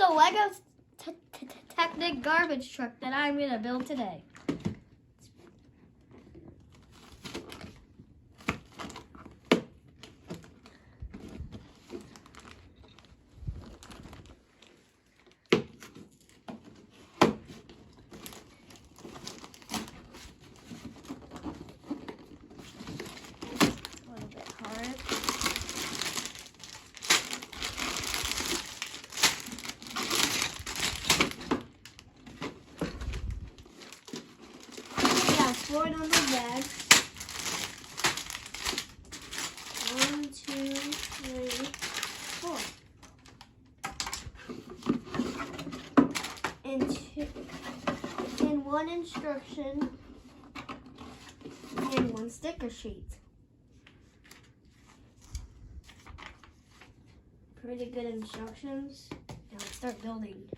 the Lego Technic garbage truck that I'm going to build today. Four number bags. 1, 2, 3, 4. And one instruction and one sticker sheet. Pretty good instructions. Now let's start building.